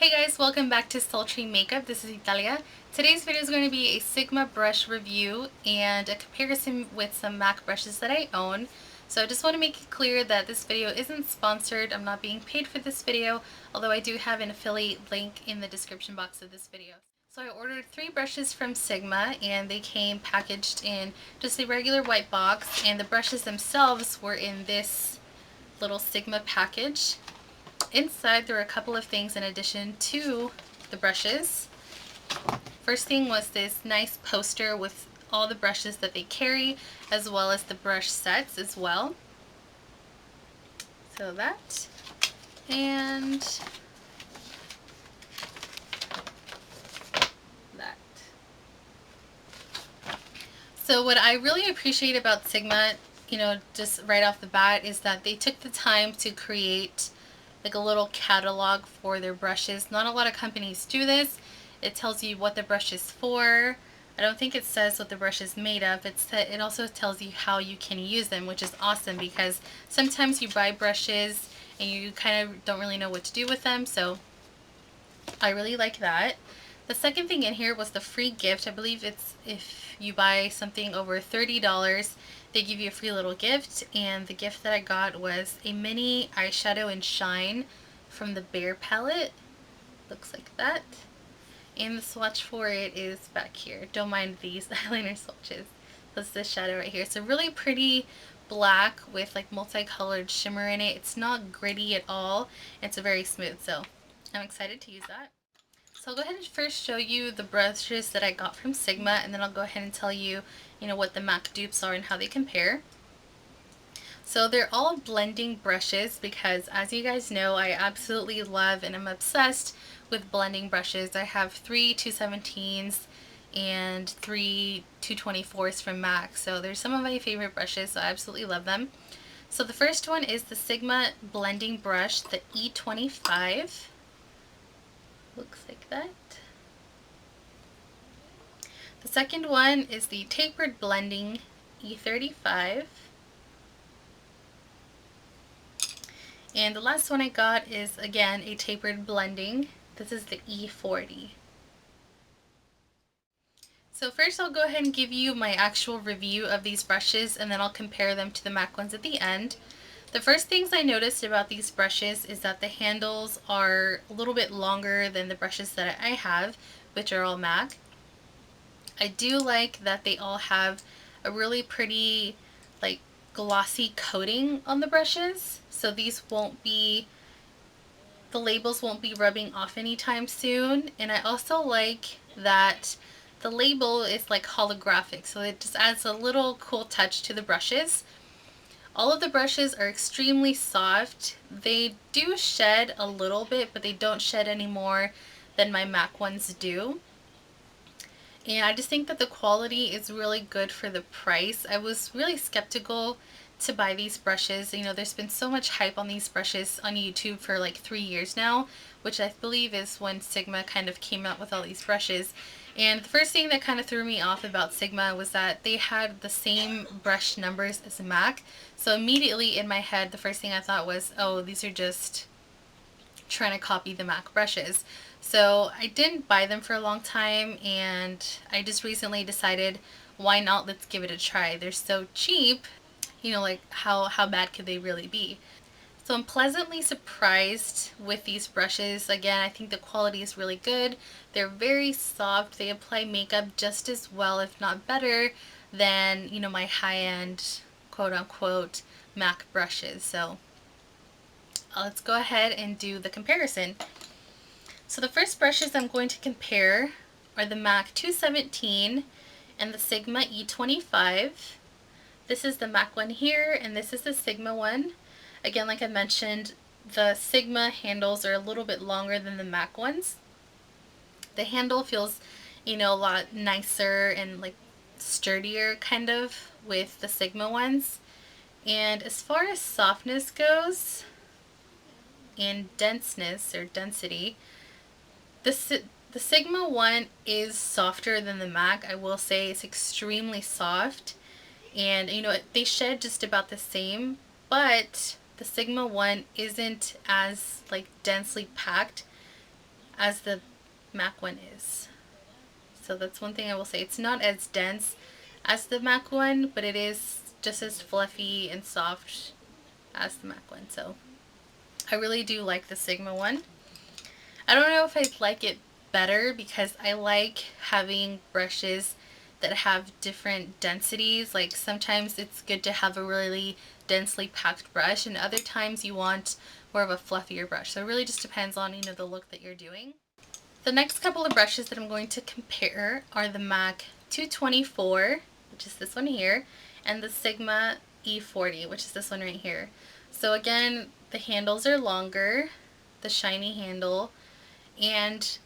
Hey guys, welcome back to Sultry Makeup. This is Italia. Today's video is going to be a Sigma brush review and a comparison with some MAC brushes that I own. So I just want to make it clear that this video isn't sponsored. I'm not being paid for this video, although I do have an affiliate link in the description box of this video. So I ordered 3 brushes from Sigma and they came packaged in just a regular white box, and the brushes themselves were in this little Sigma package. Inside there were a couple of things in addition to the brushes. First thing was this nice poster with all the brushes that they carry, as well as the brush sets as well. So that, and that. So what I really appreciate about Sigma, just right off the bat, is that they took the time to create like a little catalog for their brushes. Not a lot of companies do this. It tells you what the brush is for. I don't think it says what the brush is made of. It also tells you how you can use them, which is awesome because sometimes you buy brushes and you kind of don't really know what to do with them. So I really like that. The second thing in here was the free gift. I believe it's if you buy something over $30, they give you a free little gift, and the gift that I got was a mini eyeshadow and shine from the Bear palette. Looks like that. And the swatch for it is back here. Don't mind these eyeliner swatches. That's this shadow right here. It's a really pretty black with like multicolored shimmer in it. It's not gritty at all. It's a very smooth, so I'm excited to use that. So I'll go ahead and first show you the brushes that I got from Sigma, and then I'll go ahead and tell you, what the MAC dupes are and how they compare. So they're all blending brushes because, as you guys know, I absolutely love and I'm obsessed with blending brushes. I have 3 217s and 3 224s from MAC. So they're some of my favorite brushes, so I absolutely love them. So the first one is the Sigma blending brush, the E25. Looks like that. The second one is the tapered blending E35. And the last one I got is again a tapered blending. This is the E40. So first I'll go ahead and give you my actual review of these brushes, and then I'll compare them to the MAC ones at the end. The first things I noticed about these brushes is that the handles are a little bit longer than the brushes that I have, which are all MAC. I do like that they all have a really pretty like glossy coating on the brushes, so these the labels won't be rubbing off anytime soon. And I also like that the label is like holographic, so it just adds a little cool touch to the brushes. All of the brushes are extremely soft. They do shed a little bit, but they don't shed any more than my MAC ones do. And I just think that the quality is really good for the price. I was really skeptical to buy these brushes. There's been so much hype on these brushes on YouTube for like 3 years now, which I believe is when Sigma kind of came out with all these brushes. And the first thing that kind of threw me off about Sigma was that they had the same brush numbers as MAC. So immediately in my head, the first thing I thought was, oh, these are just trying to copy the MAC brushes. So I didn't buy them for a long time, and I just recently decided, why not? Let's give it a try. They're so cheap, like how bad could they really be? So I'm pleasantly surprised with these brushes. Again, I think the quality is really good. They're very soft. They apply makeup just as well, if not better, than, my high-end, quote-unquote, MAC brushes. So let's go ahead and do the comparison. So the first brushes I'm going to compare are the MAC 217 and the Sigma E25. This is the MAC one here, and this is the Sigma one. Again, like I mentioned, the Sigma handles are a little bit longer than the MAC ones. The handle feels, a lot nicer and like sturdier kind of with the Sigma ones. And as far as softness goes and denseness or density, the Sigma one is softer than the MAC. I will say it's extremely soft, and they shed just about the same, but the Sigma one isn't as like densely packed as the MAC one is. So that's one thing I will say. It's not as dense as the MAC one, but it is just as fluffy and soft as the MAC one. So I really do like the Sigma one. I don't know if I like it better because I like having brushes that have different densities. Like sometimes it's good to have a really densely packed brush, and other times you want more of a fluffier brush. So it really just depends on, you know, the look that you're doing. The next couple of brushes that I'm going to compare are the MAC 224, which is this one here, and the Sigma E40, which is this one right here. So again, the handles are longer, the shiny handle, and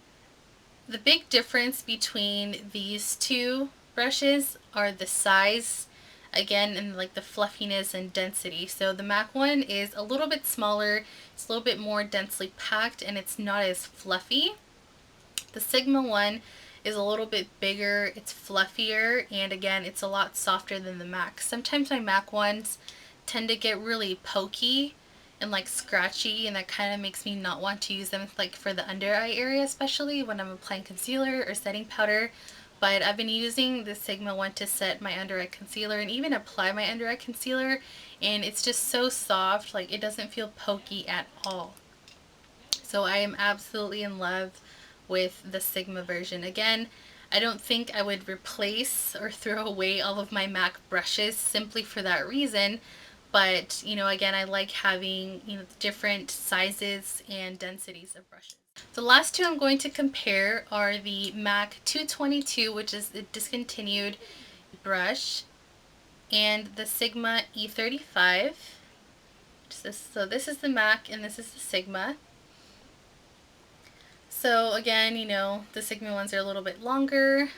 the big difference between these two brushes are the size, again, and like the fluffiness and density. So the MAC one is a little bit smaller, it's a little bit more densely packed, and it's not as fluffy. The Sigma one is a little bit bigger, it's fluffier, and again, it's a lot softer than the MAC. Sometimes my MAC ones tend to get really pokey and like scratchy, and that kind of makes me not want to use them like for the under eye area, especially when I'm applying concealer or setting powder. But I've been using the Sigma one to set my under eye concealer and even apply my under eye concealer, and it's just so soft, like it doesn't feel pokey at all. So I am absolutely in love with the Sigma version. Again, I don't think I would replace or throw away all of my MAC brushes simply for that reason. But, you know, again, I like having, you know, different sizes and densities of brushes. The last two I'm going to compare are the MAC 222, which is the discontinued brush, and the Sigma E35. So this is the MAC and this is the Sigma. So again, you know, the Sigma ones are a little bit longer,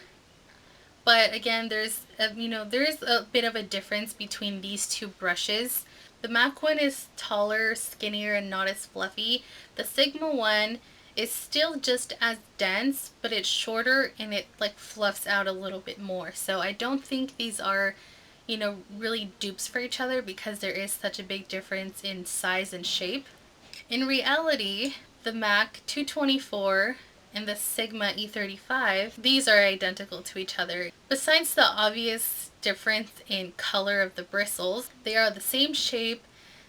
but again, there's a, you know, there is a bit of a difference between these two brushes. The MAC one is taller, skinnier, and not as fluffy. The Sigma one is still just as dense, but it's shorter and it like fluffs out a little bit more. So I don't think these are, you know, really dupes for each other because there is such a big difference in size and shape. In reality, the MAC 224 and the Sigma E35, these are identical to each other. Besides the obvious difference in color of the bristles, they are the same shape,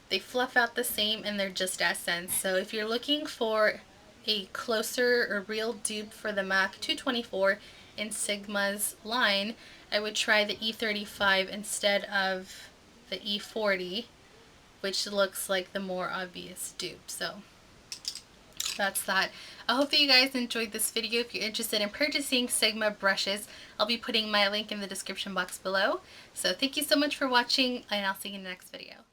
they fluff out the same, and they're just as dense. So if you're looking for a closer or real dupe for the MAC 224 in Sigma's line, I would try the E35 instead of the E40, which looks like the more obvious dupe. So that's that. I hope that you guys enjoyed this video. If you're interested in purchasing Sigma brushes, I'll be putting my link in the description box below. So thank you so much for watching, and I'll see you in the next video.